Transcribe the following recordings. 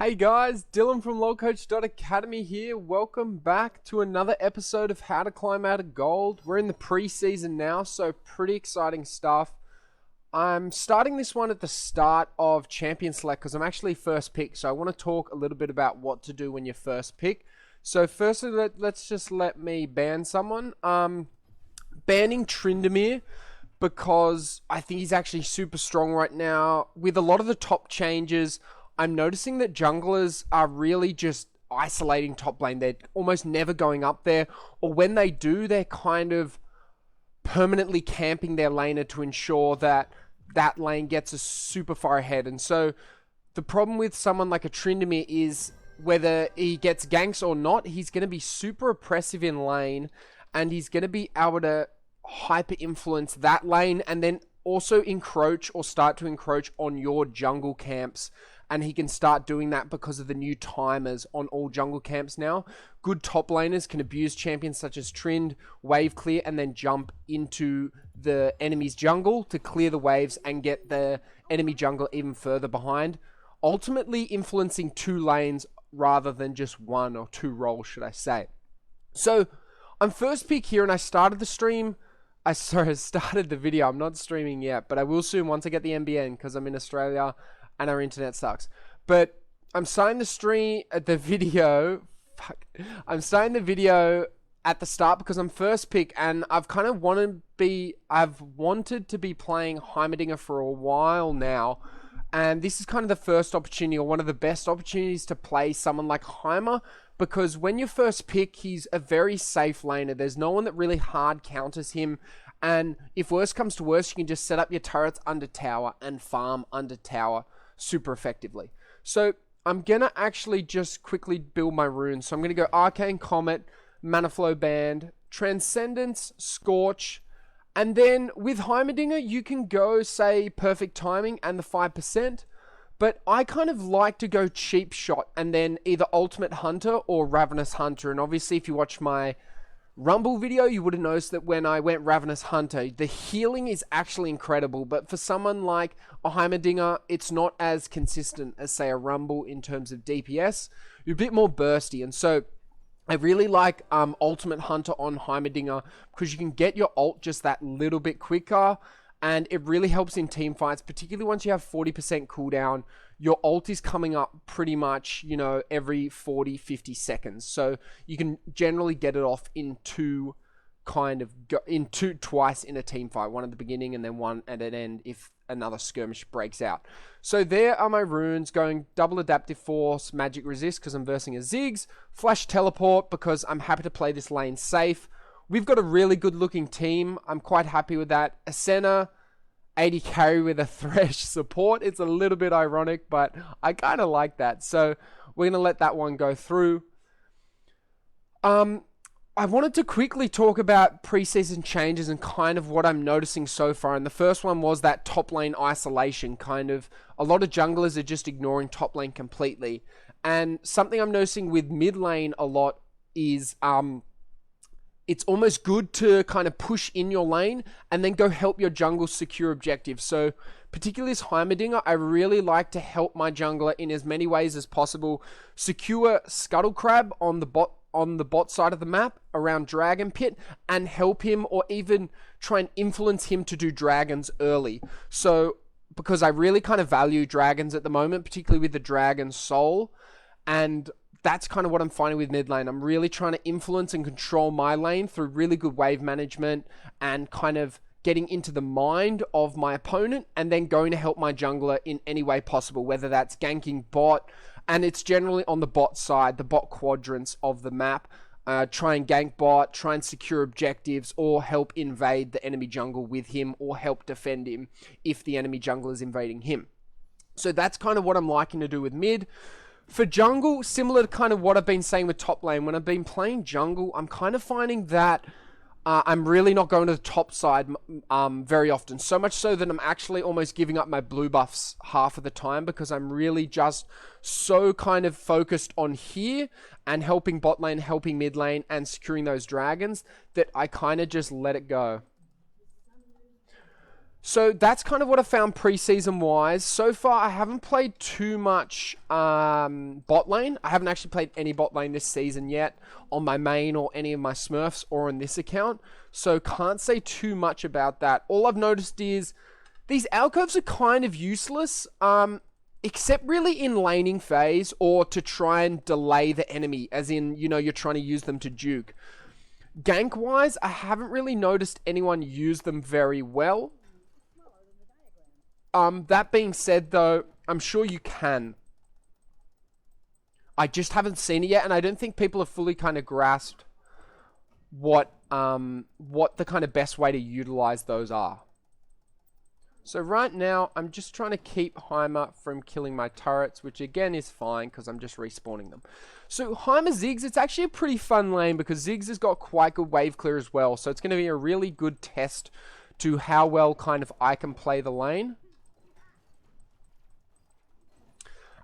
Hey guys, Dylan from lolcoach.academy here. Welcome back to another episode of How to Climb Out of Gold. We're in the preseason now, so pretty exciting stuff. I'm starting this one at the start of Champion Select because I'm actually first pick, so I want to talk a little bit about what to do when you're first pick. So firstly, let's just let me ban someone. Banning Tryndamere, because I think he's actually super strong right now. With a lot of the top changes, I'm noticing that junglers are really just isolating top lane. They're almost never going up there, or when they do, they're kind of permanently camping their laner to ensure that that lane gets us super far ahead. And so the problem with someone like a Tryndamere is whether he gets ganks or not, he's going to be super oppressive in lane, and he's going to be able to hyper influence that lane and then also encroach or start to encroach on your jungle camps. And he can start doing that because of the new timers on all jungle camps now. Good top laners can abuse champions such as Trynd, wave clear, and then jump into the enemy's jungle to clear the waves and get the enemy jungle even further behind. Ultimately influencing two lanes rather than just one or two roles, should I say. So I'm first pick here, and I started the stream. I started the video. I'm not streaming yet, but I will soon once I get the NBN because I'm in Australia and our internet sucks. But I'm starting the stream at the video. I'm starting the video at the start because I'm first pick, and I've kind of wanted to be playing Heimerdinger for a while now. And this is kind of the first opportunity, or one of the best opportunities, to play someone like Heimer, because when you first pick, he's a very safe laner. There's no one that really hard counters him. And if worse comes to worse, you can just set up your turrets under tower and farm under tower super effectively. So I'm gonna actually just quickly build my runes. So I'm gonna go Arcane Comet, Mana Flow Band, Transcendence, Scorch, and then with Heimerdinger you can go, say, Perfect Timing and the 5%, but I kind of like to go Cheap Shot and then either Ultimate Hunter or Ravenous Hunter. And obviously if you watch my Rumble video, you would have noticed that when I went Ravenous Hunter, the healing is actually incredible, but for someone like a Heimerdinger, it's not as consistent as, say, a Rumble in terms of DPS. You're a bit more bursty, and so I really like Ultimate Hunter on Heimerdinger because you can get your ult just that little bit quicker, and it really helps in team fights, particularly once you have 40% cooldown. Your ult is coming up pretty much, every 40-50 seconds. So you can generally get it off in twice in a team fight. One at the beginning and then one at an end if another skirmish breaks out. So there are my runes, going double adaptive force, magic resist because I'm versing a Ziggs, flash teleport because I'm happy to play this lane safe. We've got a really good looking team. I'm quite happy with that. Ascena, 80 carry with a Thresh support. It's a little bit ironic, but I kind of like that. So we're going to let that one go through. I wanted to quickly talk about preseason changes and kind of what I'm noticing so far. And the first one was that top lane isolation. Kind of a lot of junglers are just ignoring top lane completely. And something I'm noticing with mid lane a lot is it's almost good to kind of push in your lane and then go help your jungle secure objectives. So particularly as Heimerdinger, I really like to help my jungler in as many ways as possible. Secure Scuttle Crab on the bot side of the map around Dragon Pit and help him, or even try and influence him to do dragons early. So because I really kind of value dragons at the moment, particularly with the Dragon Soul, and that's kind of what I'm finding with mid lane. I'm really trying to influence and control my lane through really good wave management and kind of getting into the mind of my opponent and then going to help my jungler in any way possible, whether that's ganking bot, and it's generally on the bot side, the bot quadrants of the map. Try and gank bot, try and secure objectives, or help invade the enemy jungle with him, or help defend him if the enemy jungle is invading him. So that's kind of what I'm liking to do with mid. For jungle, similar to kind of what I've been saying with top lane, when I've been playing jungle, I'm kind of finding that I'm really not going to the top side very often. So much so that I'm actually almost giving up my blue buffs half of the time because I'm really just so kind of focused on here and helping bot lane, helping mid lane, and securing those dragons that I kind of just let it go. So that's kind of what I found preseason wise. So far, I haven't played too much bot lane. I haven't actually played any bot lane this season yet on my main or any of my Smurfs or on this account. So can't say too much about that. All I've noticed is these alcoves are kind of useless, except really in laning phase or to try and delay the enemy, as in, you know, you're trying to use them to juke. Gank wise, I haven't really noticed anyone use them very well. That being said, though, I'm sure you can. I just haven't seen it yet, and I don't think people have fully kind of grasped what the kind of best way to utilize those are. So right now, I'm just trying to keep Heimer from killing my turrets, which again is fine because I'm just respawning them. So Heimer Ziggs, it's actually a pretty fun lane because Ziggs has got quite good wave clear as well. So it's going to be a really good test to how well kind of I can play the lane.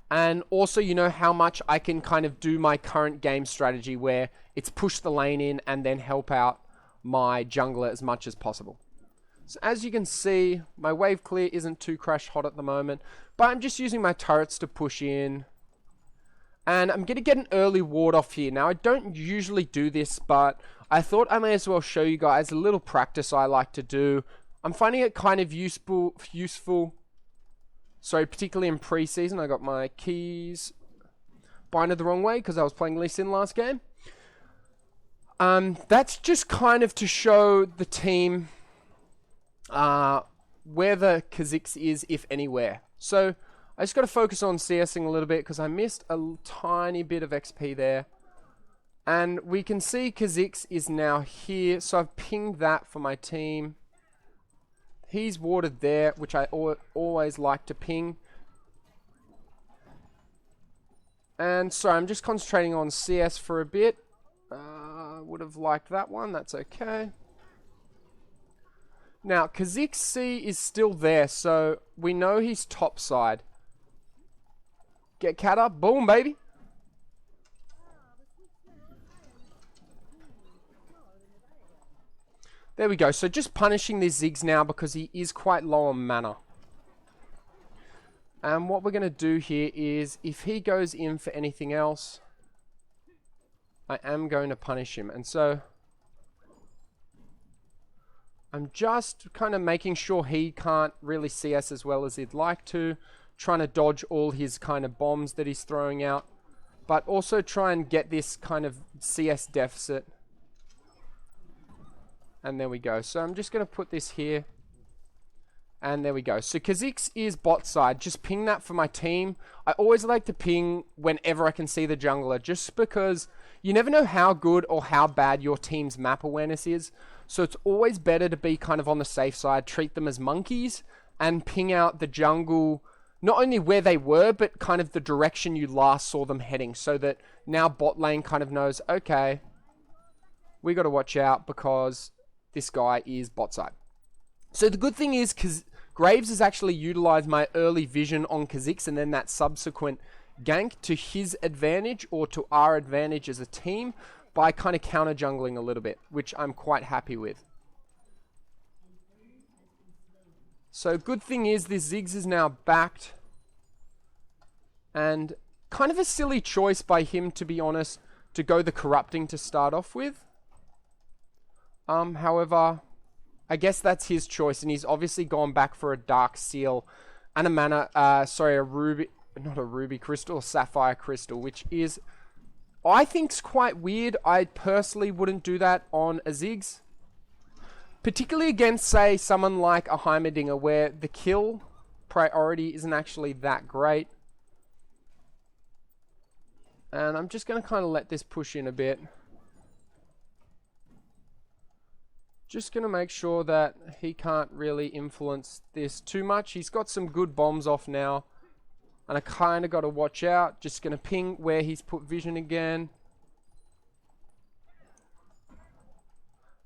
And also, you know, how much I can kind of do my current game strategy where it's push the lane in and then help out my jungler as much as possible. So as you can see, my wave clear isn't too crash hot at the moment, but I'm just using my turrets to push in. And I'm going to get an early ward off here. Now, I don't usually do this, but I thought I may as well show you guys a little practice I like to do. I'm finding it kind of useful. Sorry, particularly in preseason. I got my keys binded the wrong way because I was playing Lee Sin last game. That's just kind of to show the team where the Kha'Zix is, if anywhere. So I just got to focus on CSing a little bit because I missed a tiny bit of XP there. And we can see Kha'Zix is now here. So I've pinged that for my team. He's warded there, which I always like to ping. And sorry, I'm just concentrating on CS for a bit. Would have liked that one. That's okay. Now, Kha'Zix C is still there, so we know he's top side. Get cat up. Boom, baby. There we go. So just punishing these Ziggs now because he is quite low on mana. And what we're going to do here is, if he goes in for anything else, I am going to punish him. And so I'm just kind of making sure he can't really see us as well as he'd like to. Trying to dodge all his kind of bombs that he's throwing out. But also try and get this kind of CS deficit. And there we go. So I'm just going to put this here. And there we go. So Kha'Zix is bot side. Just ping that for my team. I always like to ping whenever I can see the jungler, just because you never know how good or how bad your team's map awareness is. So it's always better to be kind of on the safe side, treat them as monkeys, and ping out the jungle, not only where they were, but kind of the direction you last saw them heading, so that now bot lane kind of knows, okay, we got to watch out because this guy is bot side. So the good thing is, because Graves has actually utilized my early vision on Kha'Zix and then that subsequent gank to his advantage or to our advantage as a team by kind of counter jungling a little bit, which I'm quite happy with. So good thing is this Ziggs is now backed, and kind of a silly choice by him, to be honest, to go the corrupting to start off with. However, I guess that's his choice, and he's obviously gone back for a dark seal and a mana, a ruby, not a ruby crystal, a sapphire crystal, which is, I think's quite weird. I personally wouldn't do that on a Ziggs, particularly against, say, someone like a Heimerdinger, where the kill priority isn't actually that great. And I'm just going to kind of let this push in a bit. Just going to make sure that he can't really influence this too much. He's got some good bombs off now. And I kind of got to watch out. Just going to ping where he's put vision again.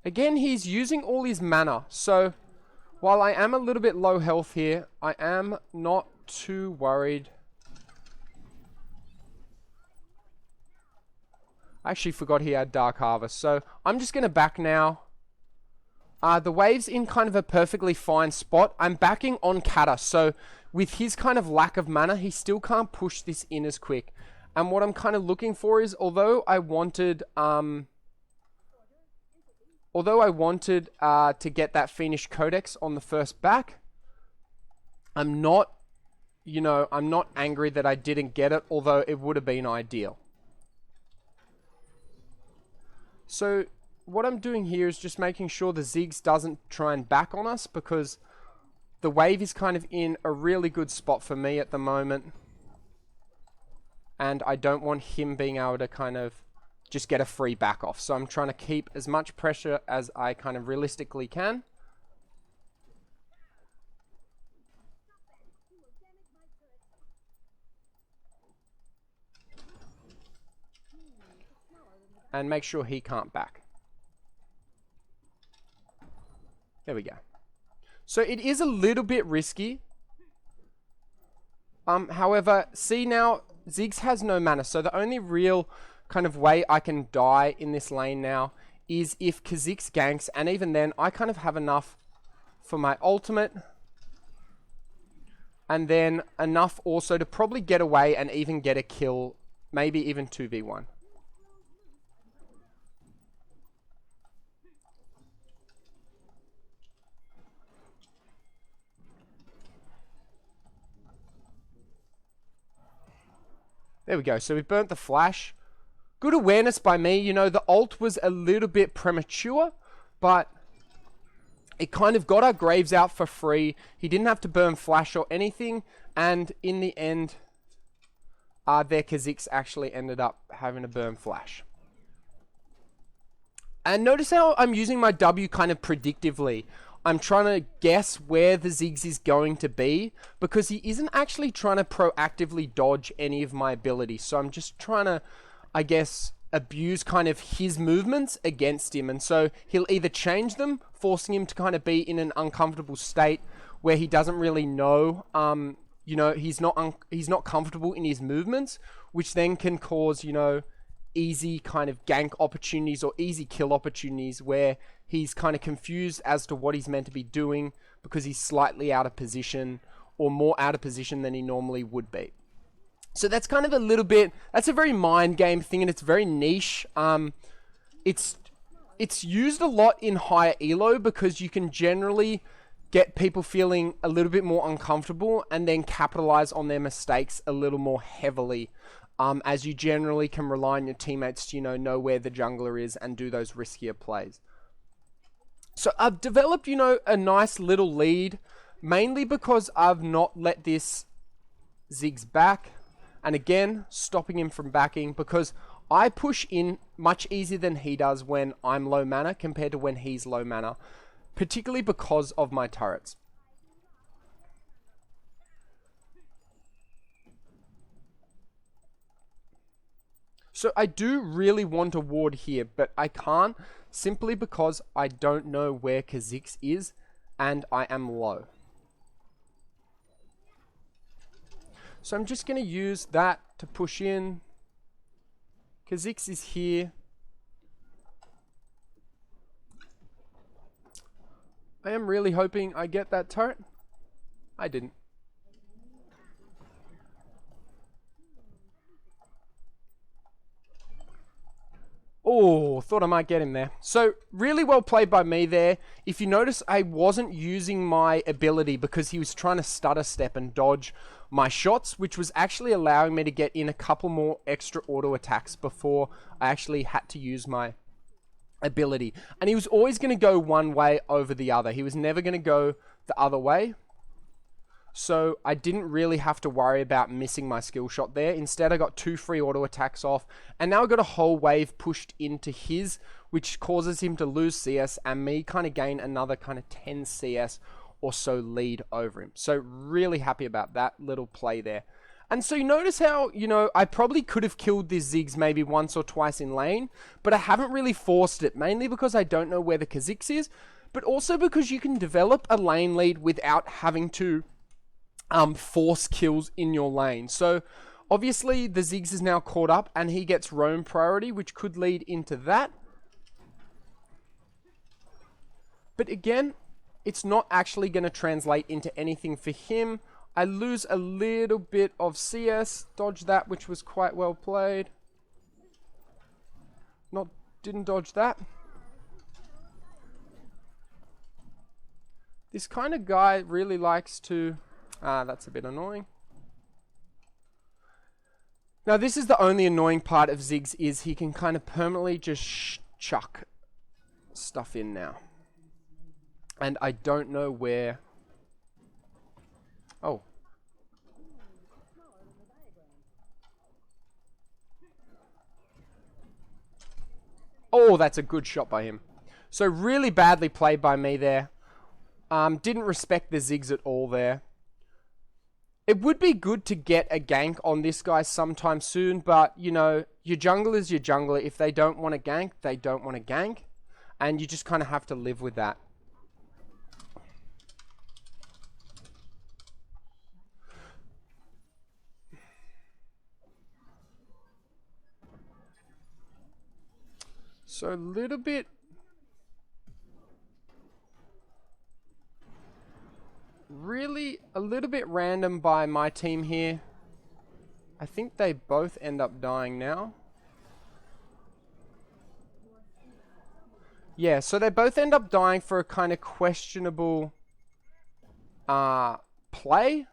Again, he's using all his mana. So, while I am a little bit low health here, I am not too worried. I actually forgot he had Dark Harvest. So, I'm just going to back now The wave's in kind of a perfectly fine spot. I'm backing on Kata, so with his kind of lack of mana, he still can't push this in as quick. And what I'm kind of looking for is, although I wanted to get that Fiendish Codex on the first back, I'm not angry that I didn't get it, although it would have been ideal. So what I'm doing here is just making sure the Ziggs doesn't try and back on us, because the wave is kind of in a really good spot for me at the moment. And I don't want him being able to kind of just get a free back off. So I'm trying to keep as much pressure as I kind of realistically can. And make sure he can't back. There we go. So it is a little bit risky. However, see now, Ziggs has no mana. So the only real kind of way I can die in this lane now is if Kha'Zix ganks. And even then, I kind of have enough for my ultimate. And then enough also to probably get away and even get a kill. Maybe even 2v1. There we go. So we burnt the flash. Good awareness by me. You know, the ult was a little bit premature, but it kind of got our graves out for free. He didn't have to burn flash or anything. And in the end, their Kha'Zix actually ended up having to burn flash. And notice how I'm using my W kind of predictively. I'm trying to guess where the Ziggs is going to be, because he isn't actually trying to proactively dodge any of my abilities. So I'm just trying to, I guess, abuse kind of his movements against him. And so he'll either change them, forcing him to kind of be in an uncomfortable state where he doesn't really know, you know, he's not comfortable in his movements, which then can cause, you know, easy kind of gank opportunities or easy kill opportunities where he's kind of confused as to what he's meant to be doing because he's slightly out of position or more out of position than he normally would be. So that's kind of a little bit, that's a very mind game thing, and it's very niche. It's used a lot in higher elo because you can generally get people feeling a little bit more uncomfortable and then capitalize on their mistakes a little more heavily. As you generally can rely on your teammates to, you know where the jungler is and do those riskier plays. So I've developed, you know, a nice little lead, mainly because I've not let this Ziggs back. And again, stopping him from backing, because I push in much easier than he does when I'm low mana compared to when he's low mana, particularly because of my turrets. So I do really want a ward here, but I can't, simply because I don't know where Kha'Zix is, and I am low. So I'm just going to use that to push in. Kha'Zix is here. I am really hoping I get that turret. I didn't. Oh, thought I might get him there. So, really well played by me there. If you notice, I wasn't using my ability because he was trying to stutter step and dodge my shots, which was actually allowing me to get in a couple more extra auto attacks before I actually had to use my ability. And he was always going to go one way over the other. He was never going to go the other way. So I didn't really have to worry about missing my skill shot there. Instead, I got 2 free auto attacks off. And now I got a whole wave pushed into his, which causes him to lose CS and me kind of gain another kind of 10 CS or so lead over him. So really happy about that little play there. And so you notice how, you know, I probably could have killed this Ziggs maybe once or twice in lane, but I haven't really forced it, mainly because I don't know where the Kha'Zix is, but also because you can develop a lane lead without having to force kills in your lane. So obviously the Ziggs is now caught up and he gets roam priority, which could lead into that. But again, it's not actually going to translate into anything for him. I lose a little bit of CS. Dodge that, which was quite well played. Didn't dodge that. This kind of guy really likes to... that's a bit annoying. Now, this is the only annoying part of Ziggs, is he can kind of permanently just chuck stuff in now. And I don't know where... Oh. Oh, that's a good shot by him. So really badly played by me there. Didn't respect the Ziggs at all there. It would be good to get a gank on this guy sometime soon, but, you know, your jungler is your jungler. If they don't want to gank, they don't want to gank. And you just kind of have to live with that. So a little bit... Really a little bit random by my team here. I think they both end up dying now. Yeah, so they both end up dying for a kind of questionable play.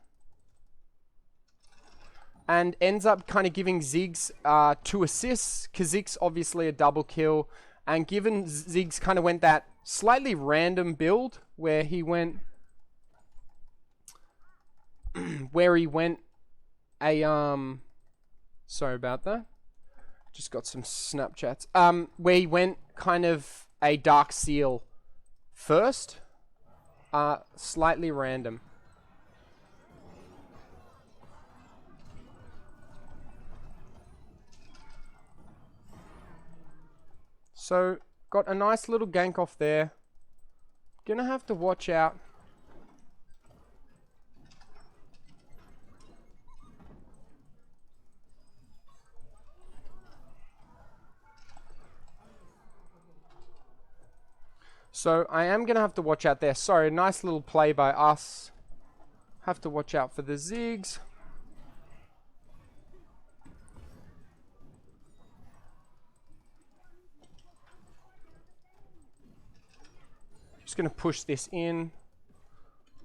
And ends up kind of giving Ziggs 2 assists. Kha'Zix obviously a double kill. And given Ziggs kind of went that slightly random build where he went... sorry about that. Just got some Snapchats. Where he went kind of a Dark Seal first. Slightly random. So, got a nice little gank off there. Gonna have to watch out. So, I am gonna have to watch out there. Sorry, nice little play by us. Have to watch out for the Ziggs. Just going to push this in,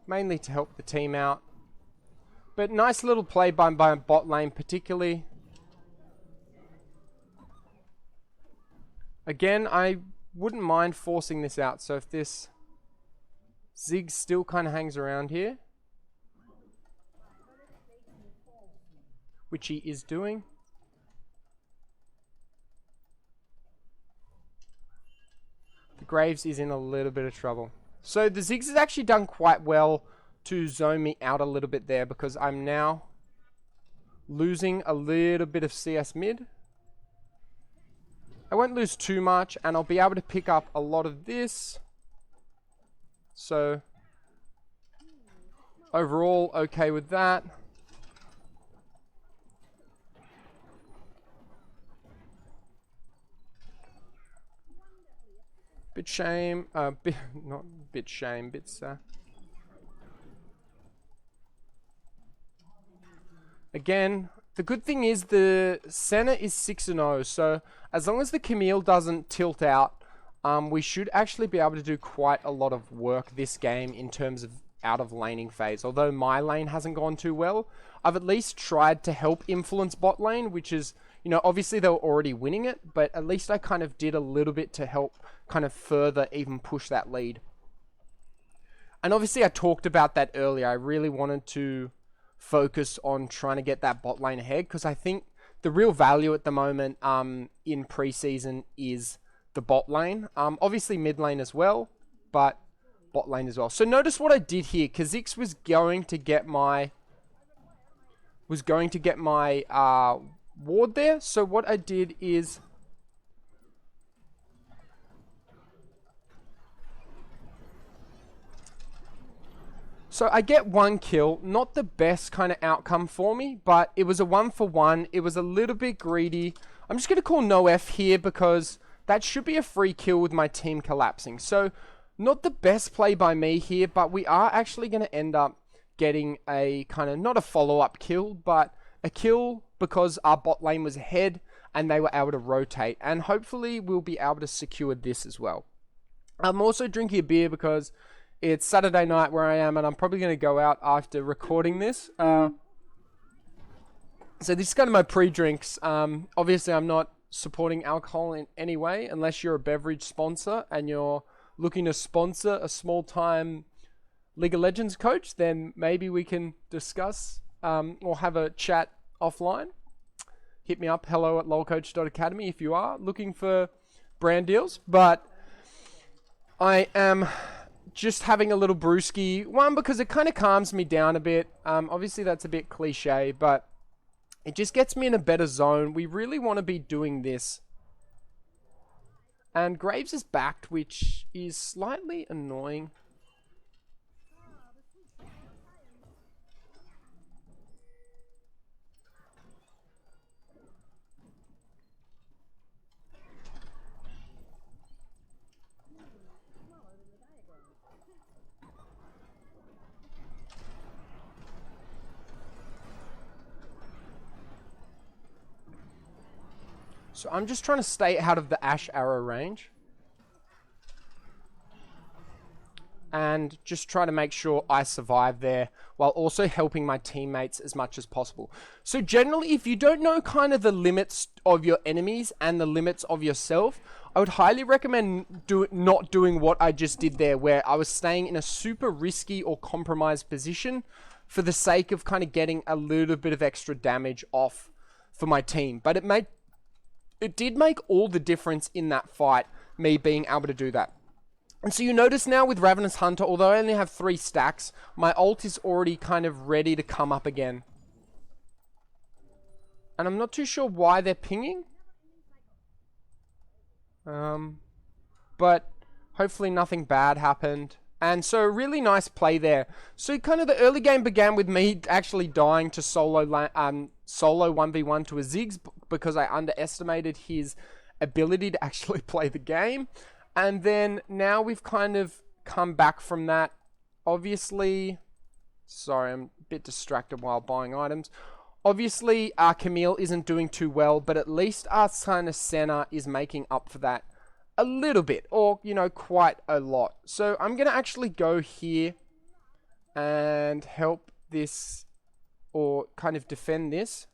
mainly to help the team out. But nice little play by bot lane particularly. Again, I wouldn't mind forcing this out. So if this Ziggs still kind of hangs around here, which he is doing. Graves is in a little bit of trouble. So the Ziggs has actually done quite well to zone me out a little bit there, because I'm now losing a little bit of CS mid. I won't lose too much, and I'll be able to pick up a lot of this. So overall, okay with that. Bit shame, not bit shame, bits, again, the good thing is the Senna is 6-0, so as long as the Camille doesn't tilt out, we should actually be able to do quite a lot of work this game in terms of out of laning phase. Although my lane hasn't gone too well, I've at least tried to help influence bot lane, which is, you know, obviously they were already winning it, but at least I kind of did a little bit to help kind of further even push that lead. And obviously I talked about that earlier. I really wanted to focus on trying to get that bot lane ahead, because I think the real value at the moment in preseason is the bot lane. Obviously mid lane as well, but bot lane as well. So notice what I did here. Kha'Zix was going to get my ward there. So what I did is I get 1 kill, not the best kind of outcome for me, but it was a 1-for-1. It was a little bit greedy. I'm just going to call no F here, because that should be a free kill with my team collapsing. So Not the best play by me here, but we are actually going to end up getting a kind of, not a follow-up kill, but a kill because our bot lane was ahead and they were able to rotate. And hopefully we'll be able to secure this as well. I'm also drinking a beer because it's Saturday night where I am, and I'm probably going to go out after recording this. So this is kind of my pre-drinks. Obviously, I'm not supporting alcohol in any way unless you're a beverage sponsor and you're looking to sponsor a small-time League of Legends coach, then maybe we can discuss or have a chat offline. Hit me up, hello at lolcoach.academy if you are looking for brand deals. But I am just having a little brewski. One, because it kind of calms me down a bit. Obviously, that's a bit cliche, but it just gets me in a better zone. We really want to be doing this. And Graves is backed, which is slightly annoying. So I'm just trying to stay out of the Ash arrow range. And just try to make sure I survive there while also helping my teammates as much as possible. So generally, if you don't know kind of the limits of your enemies and the limits of yourself, I would highly recommend not doing what I just did there, where I was staying in a super risky or compromised position for the sake of kind of getting a little bit of extra damage off for my team. But it did make all the difference in that fight, me being able to do that. And so you notice now with Ravenous Hunter, although I only have 3 stacks, my ult is already kind of ready to come up again. And I'm not too sure why they're pinging. But hopefully nothing bad happened. And so a really nice play there. So kind of the early game began with me actually dying to solo 1v1 to a Ziggs because I underestimated his ability to actually play the game. And then now we've kind of come back from that. Obviously, sorry, I'm a bit distracted while buying items. Obviously, our Camille isn't doing too well, but at least our kind of Senna is making up for that a little bit, or, you know, quite a lot. So I'm going to actually go here and help this, or kind of defend this.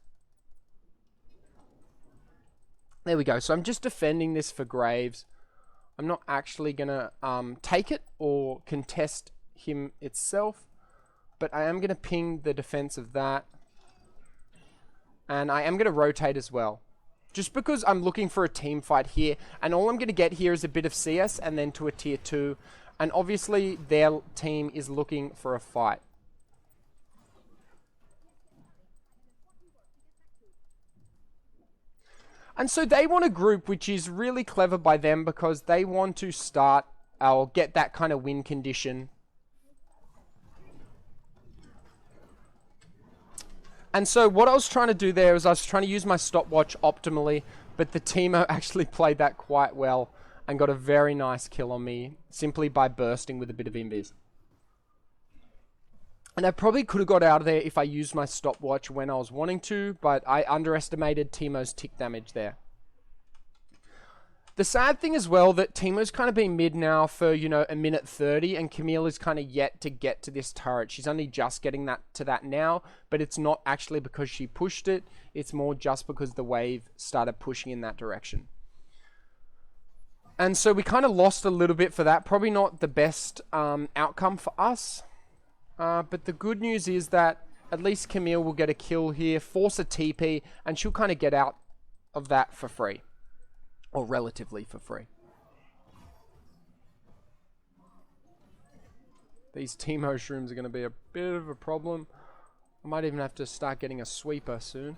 There we go. So I'm just defending this for Graves. I'm not actually going to take it or contest him itself, but I am going to ping the defense of that. And I am going to rotate as well. Just because I'm looking for a team fight here, and all I'm going to get here is a bit of CS and then to a tier 2. And obviously their team is looking for a fight. And so they want a group, which is really clever by them because they want to start or get that kind of win condition. And so what I was trying to do there is I was trying to use my stopwatch optimally, but the Teemo actually played that quite well and got a very nice kill on me simply by bursting with a bit of invis. And I probably could have got out of there if I used my stopwatch when I was wanting to, but I underestimated Teemo's tick damage there. The sad thing as well that Teemo's kind of been mid now for, you know, a minute 30, and Camille is kind of yet to get to this turret. She's only just getting to that now, but it's not actually because she pushed it. It's more just because the wave started pushing in that direction. And so we kind of lost a little bit for that. Probably not the best outcome for us. But the good news is that at least Camille will get a kill here, force a TP, and she'll kind of get out of that for free. Or relatively for free. These Teemo shrooms are going to be a bit of a problem. I might even have to start getting a sweeper soon.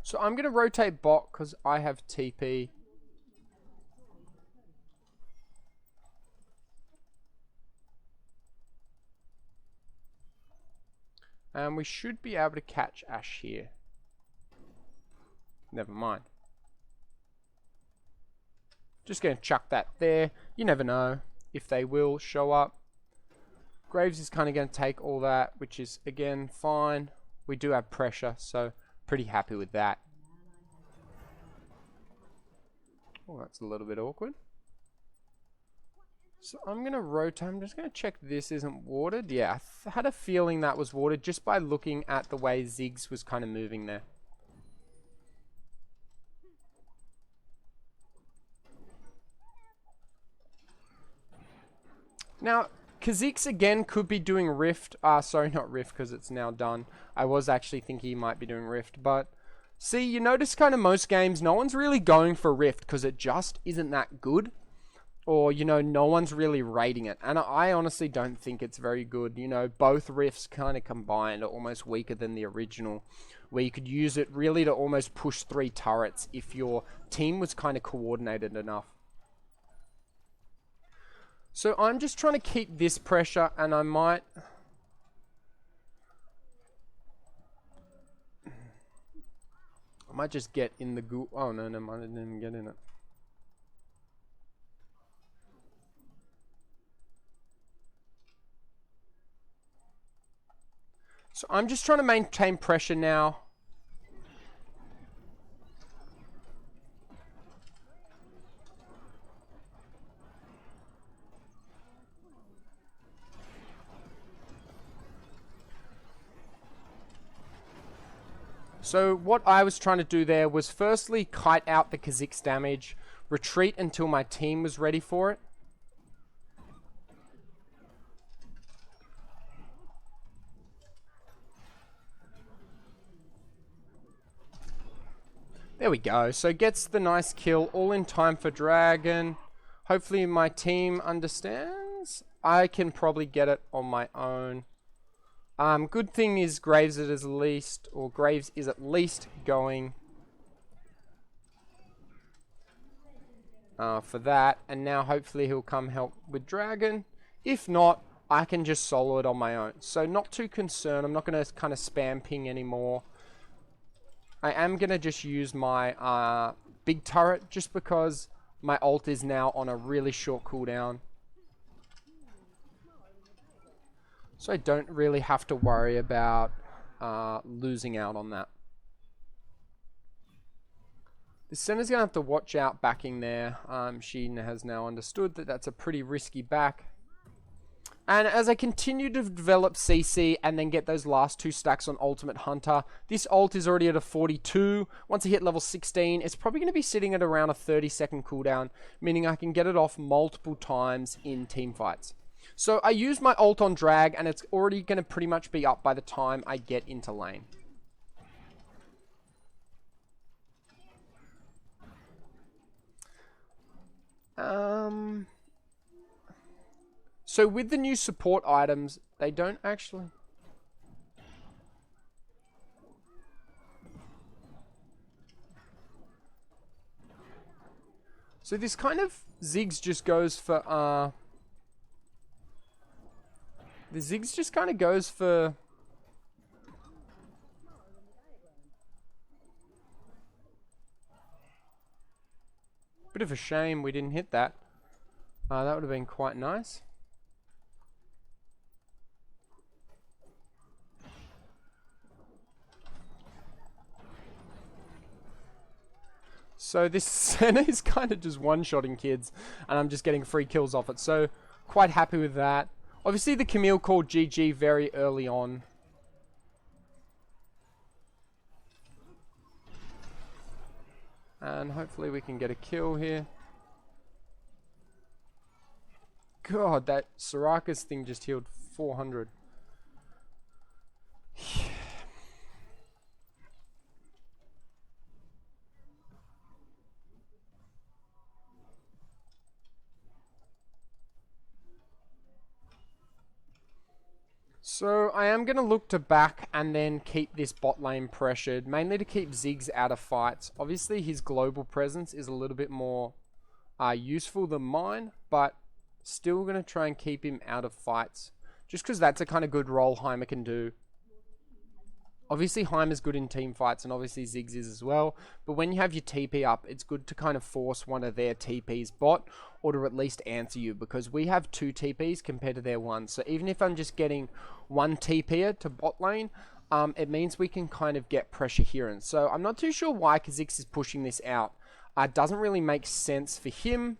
So I'm going to rotate bot because I have TP. And we should be able to catch Ash here. Never mind. Just going to chuck that there. You never know if they will show up. Graves is kind of going to take all that, which is, again, fine. We do have pressure, so pretty happy with that. Oh, that's a little bit awkward. So I'm going to rotate. I'm just going to check this isn't watered. Yeah, I had a feeling that was watered just by looking at the way Ziggs was kind of moving there. Now, Kha'Zix again could be doing Rift. Sorry, not Rift because it's now done. I was actually thinking he might be doing Rift, but see, you notice kind of most games, no one's really going for Rift because it just isn't that good. Or, you know, no one's really rating it. And I honestly don't think it's very good. You know, both Rifts kind of combined are almost weaker than the original, where you could use it really to almost push 3 turrets if your team was kind of coordinated enough. So I'm just trying to keep this pressure, and I might just get in the goo. Oh no, never mind, I didn't even get in it. So I'm just trying to maintain pressure now. So what I was trying to do there was firstly kite out the Kha'Zix damage, retreat until my team was ready for it. There we go. So gets the nice kill, all in time for Dragon. Hopefully my team understands. I can probably get it on my own. Good thing is Graves is at least going for that, and now hopefully he'll come help with Dragon. If not, I can just solo it on my own. So not too concerned. I'm not going to kind of spam ping anymore. I am going to just use my big turret just because my ult is now on a really short cooldown. So I don't really have to worry about losing out on that. The center's going to have to watch out backing there. She has now understood that that's a pretty risky back. And as I continue to develop CC and then get those last 2 stacks on Ultimate Hunter, this ult is already at a 42. Once I hit level 16, it's probably going to be sitting at around a 30-second cooldown, meaning I can get it off multiple times in team fights. So I use my ult on drag, and it's already going to pretty much be up by the time I get into lane. So with the new support items, they don't actually... So this kind of Ziggs just goes for... The Ziggs just kind of goes for... Bit of a shame we didn't hit that. That would have been quite nice. So this center is kind of just one-shotting kids, and I'm just getting free kills off it. So quite happy with that. Obviously the Camille called GG very early on. And hopefully we can get a kill here. God, that Soraka's thing just healed 400. So I am going to look to back and then keep this bot lane pressured, mainly to keep Ziggs out of fights. Obviously his global presence is a little bit more useful than mine, but still going to try and keep him out of fights, just because that's a kind of good role Heimer can do. Obviously, Heimer's good in team fights, and obviously Ziggs is as well. But when you have your TP up, it's good to kind of force one of their TPs bot, or to at least answer you, because we have 2 TPs compared to their 1. So even if I'm just getting 1 TPer to bot lane, it means we can kind of get pressure here. And so I'm not too sure why Kha'Zix is pushing this out. It doesn't really make sense for him,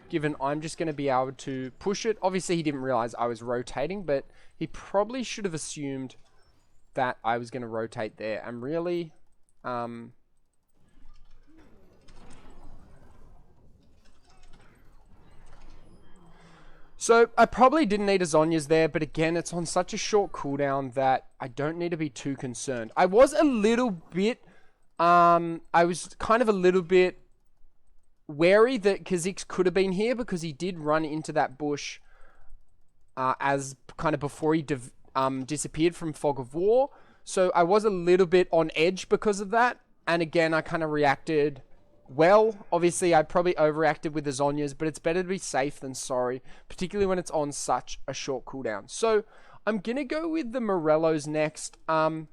given I'm just going to be able to push it. Obviously, he didn't realize I was rotating, but he probably should have assumed that I was going to rotate there. And really, so I probably didn't need a Zhonya's there, but again, it's on such a short cooldown that I don't need to be too concerned. I was a little bit, I was kind of a little bit wary that Kha'Zix could have been here, because he did run into that bush as kind of before he disappeared from Fog of War. So I was a little bit on edge because of that. And again, I kind of reacted well. Obviously, I probably overreacted with the Zhonya's, but it's better to be safe than sorry, particularly when it's on such a short cooldown. So I'm going to go with the Morellos next. Not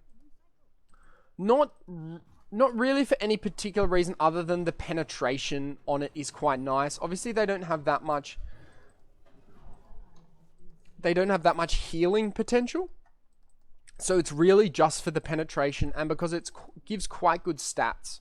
really for any particular reason other than the penetration on it is quite nice. Obviously, they don't have that much healing potential. So it's really just for the penetration, and because it gives quite good stats.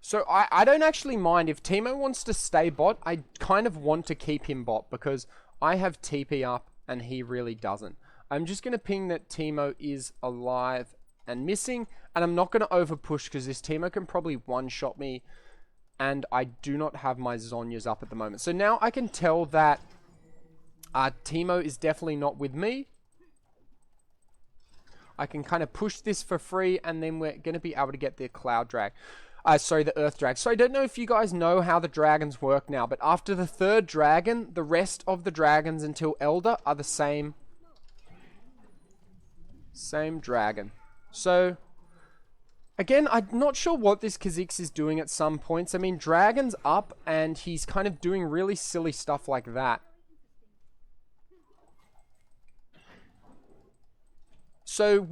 So I don't actually mind if Teemo wants to stay bot. I kind of want to keep him bot because I have TP up and he really doesn't. I'm just going to ping that Teemo is alive and missing, and I'm not going to over push because this Teemo can probably one-shot me, and I do not have my Zhonya's up at the moment. So now I can tell that Teemo is definitely not with me. I can kind of push this for free, and then we're going to be able to get the Cloud Drag. The Earth Drag. So I don't know if you guys know how the dragons work now, but after the 3rd dragon, the rest of the dragons until Elder are the same dragon. So, again, I'm not sure what this Kha'Zix is doing at some points. I mean, dragon's up, and he's kind of doing really silly stuff like that. So,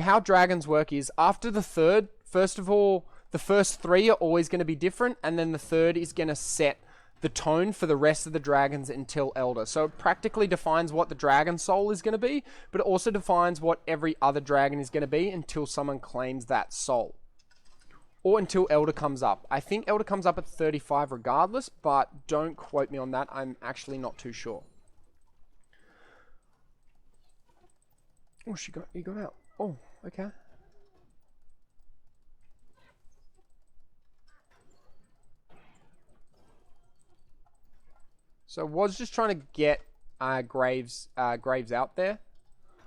how dragons work is, after the 3rd, first of all, the first 3 are always going to be different, and then the 3rd is going to set the tone for the rest of the dragons until Elder. So it practically defines what the dragon soul is going to be, but it also defines what every other dragon is going to be until someone claims that soul. Or until Elder comes up. I think Elder comes up at 35 regardless, but don't quote me on that. I'm actually not too sure. Oh, he got out. Oh, okay. So I was just trying to get Graves out there.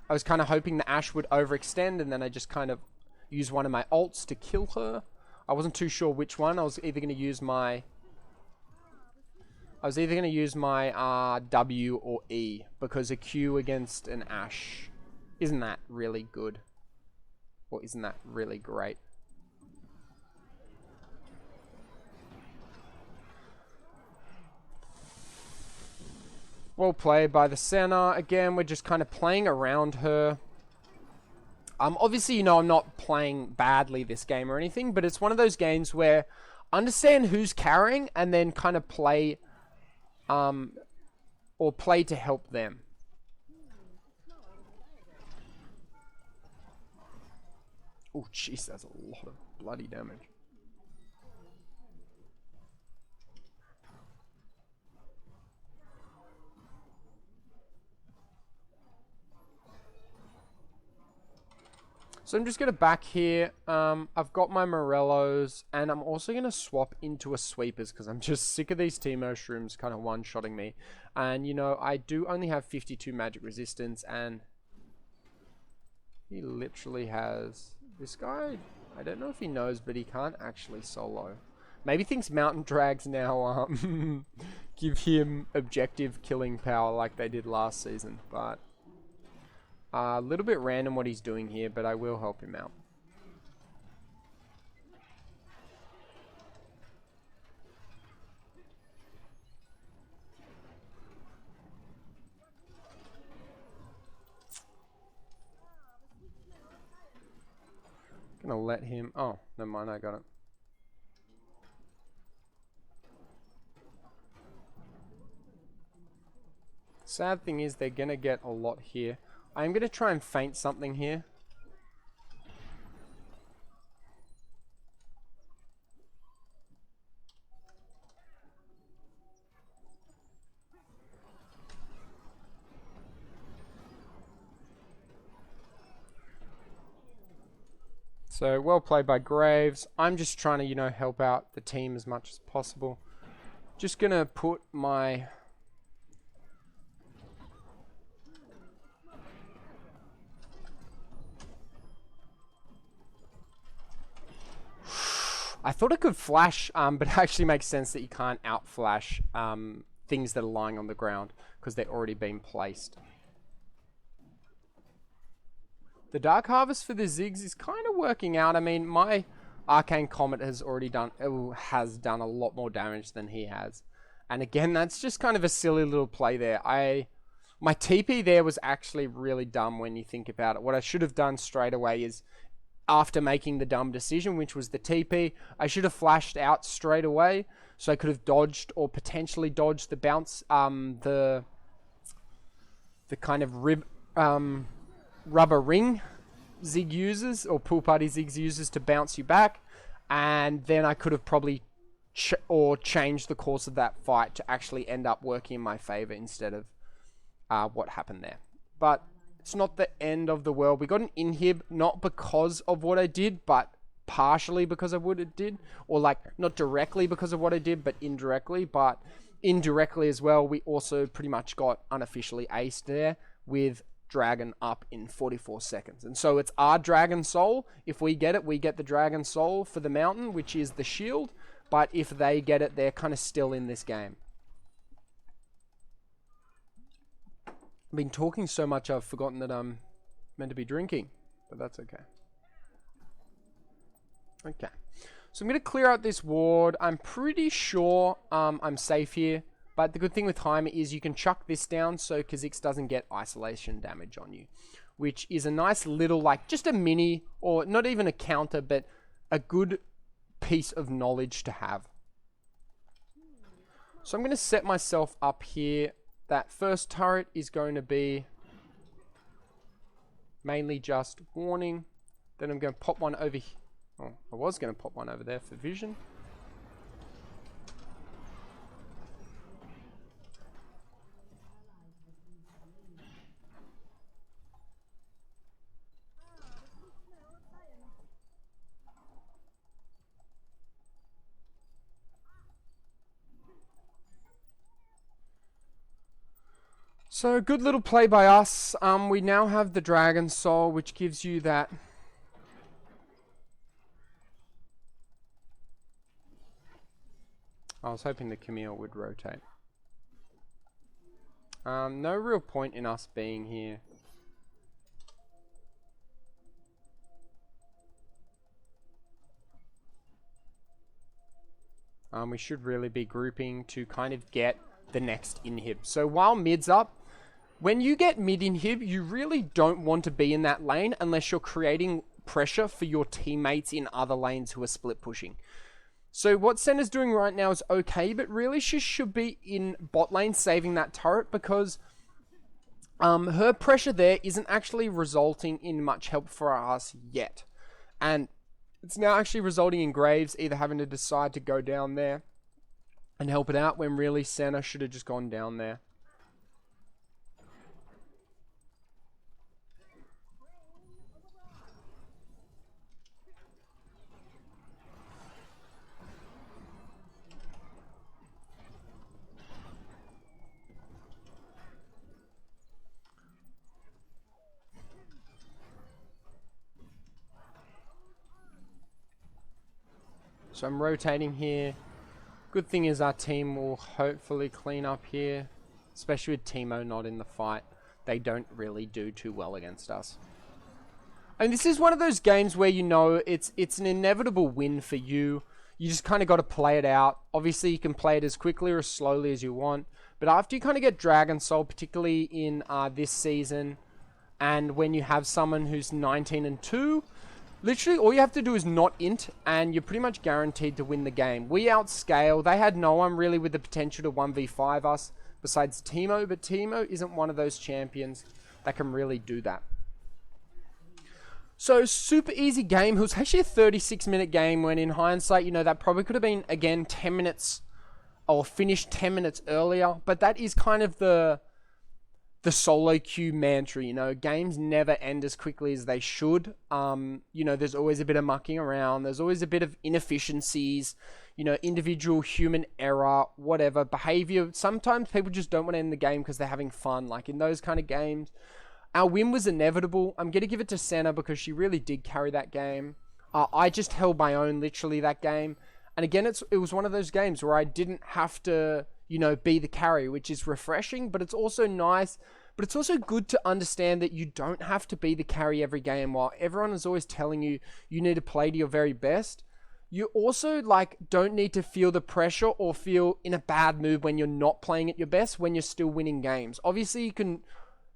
I was kind of hoping the Ashe would overextend, and then I just kind of use one of my ults to kill her. I wasn't too sure which one. I was either going to use my W or E, because a Q against an Ashe, isn't that really good? Or isn't that really great? Well played by the center. Again, we're just kind of playing around her. Obviously, you know, I'm not playing badly this game or anything, but it's one of those games where understand who's carrying and then kind of play, or play to help them. Oh, jeez, that's a lot of bloody damage. So I'm just going to back here. I've got my Morellos, and I'm also going to swap into a Sweepers because I'm just sick of these Teemo Shrooms kind of one-shotting me. And, you know, I do only have 52 magic resistance, and he literally has... This guy, I don't know if he knows, but he can't actually solo. Maybe thinks Mountain Drags now give him objective killing power like they did last season, but A little bit random what he's doing here, but I will help him out. Gonna let him... Oh, never mind, I got it. Sad thing is they're gonna get a lot here. I'm gonna try and feint something here. So, well played by Graves. I'm just trying to, you know, help out the team as much as possible. Just gonna put my... I thought it could flash, but it actually makes sense that you can't outflash things that are lying on the ground because they're already been placed. The Dark Harvest for the Ziggs is kind of working out. I mean, my Arcane Comet has done a lot more damage than he has. And again, that's just kind of a silly little play there. My TP there was actually really dumb when you think about it. What I should have done straight away is, after making the dumb decision, which was the TP, I should have flashed out straight away, so I could have dodged or potentially dodged the bounce, the kind of rubber ring Zig uses, or pool party Ziggs uses to bounce you back, and then I could have probably changed the course of that fight to actually end up working in my favor instead of what happened there. But it's not the end of the world. We got an inhib, not because of what I did, but partially because of what it did. Or like, not directly because of what I did, but indirectly. But indirectly as well, we also pretty much got unofficially aced there with Dragon up in 44 seconds. And so it's our Dragon Soul. If we get it, we get the Dragon Soul for the mountain, which is the shield. But if they get it, they're kind of still in this game. I've been talking so much I've forgotten that I'm meant to be drinking, but that's okay. Okay, so I'm going to clear out this ward. I'm pretty sure I'm safe here, but the good thing with Heimer is you can chuck this down so Kha'Zix doesn't get isolation damage on you, which is a nice little, like, just a mini, or not even a counter, but a good piece of knowledge to have. So I'm going to set myself up here. That first turret is going to be mainly just warning. Then I'm going to pop one over here. Oh, I was going to pop one over there for vision. So, good little play by us. We now have the Dragon Soul, which gives you that... I was hoping the Camille would rotate. No real point in us being here. We should really be grouping to kind of get the next inhib. So while mid's up, when you get mid inhib, you really don't want to be in that lane unless you're creating pressure for your teammates in other lanes who are split pushing. So what Senna's doing right now is okay, but really she should be in bot lane saving that turret because her pressure there isn't actually resulting in much help for us yet. And it's now actually resulting in Graves either having to decide to go down there and help it out when really Senna should have just gone down there. So I'm rotating here. Good thing is our team will hopefully clean up here, especially with Teemo not in the fight. they don't really do too well against us. And this is one of those games where you know it's an inevitable win for you. You just kind of got to play it out. Obviously, you can play it as quickly or as slowly as you want. But after you kind of get Dragon Soul, particularly in this season, and when you have someone who's 19-2, literally all you have to do is not int, and you're pretty much guaranteed to win the game. We outscale. They had no one really with the potential to 1v5 us besides Teemo, but Teemo isn't one of those champions that can really do that. So, super easy game. It was actually a 36-minute game when in hindsight, you know, that probably could have been, again, 10 minutes or finished 10 minutes earlier. But that is kind of the solo queue mantra, you know. Games never end as quickly as they should. You know, there's always a bit of mucking around. There's always a bit of inefficiencies, you know, individual human error, whatever, behavior. Sometimes people just don't want to end the game because they're having fun. Like in those kind of games, our win was inevitable. I'm going to give it to Senna because she really did carry that game. I just held my own literally that game. And again, it was one of those games where I didn't have to, you know, be the carry, which is refreshing, but it's also nice. But it's also good to understand that you don't have to be the carry every game. While everyone is always telling you you need to play to your very best, you also like don't need to feel the pressure or feel in a bad mood when you're not playing at your best when you're still winning games. Obviously, you can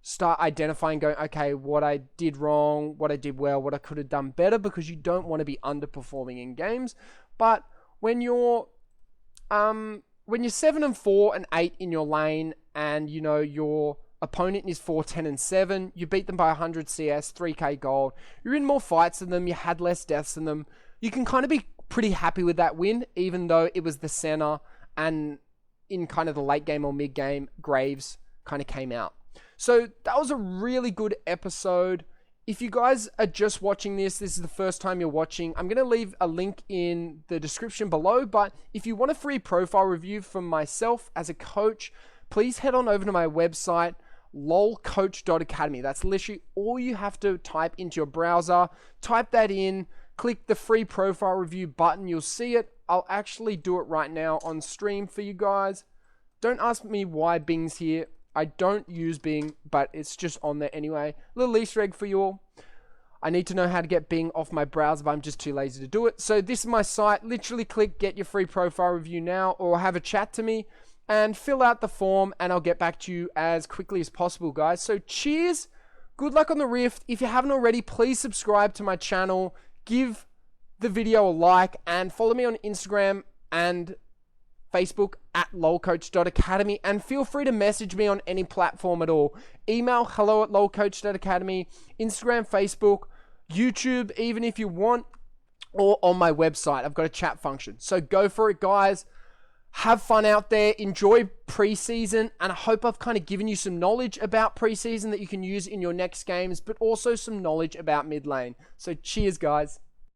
start identifying, going, okay, what I did wrong, what I did well, what I could have done better, because you don't want to be underperforming in games. But when you're 7-4 and 8 in your lane, and you know your opponent is 4-10-7, you beat them by 100 CS, 3k gold, you're in more fights than them, you had less deaths than them, you can kind of be pretty happy with that win, even though it was the Senna, and in kind of the late game or mid game, Graves kind of came out. So that was a really good episode. If you guys are just watching this is the first time you're watching, I'm going to leave a link in the description below. But if you want a free profile review from myself as a coach, please head on over to my website, lolcoach.academy. That's literally all you have to type into your browser. Type that in, click the free profile review button. You'll see it. I'll actually do it right now on stream for you guys. Don't ask me why Bing's here. I don't use Bing, but it's just on there anyway. Little Easter egg for you all. I need to know how to get Bing off my browser, but I'm just too lazy to do it. So this is my site. Literally click get your free profile review now, or have a chat to me and fill out the form, and I'll get back to you as quickly as possible, guys. So cheers. Good luck on the Rift. If you haven't already, please subscribe to my channel. Give the video a like and follow me on Instagram and Facebook at lolcoach.academy, and feel free to message me on any platform at all. Email hello@lolcoach.academy, Instagram, Facebook, YouTube, even if you want, or on my website. I've got a chat function. So go for it, guys. Have fun out there. Enjoy preseason, and I hope I've kind of given you some knowledge about preseason that you can use in your next games, but also some knowledge about mid lane. So cheers, guys.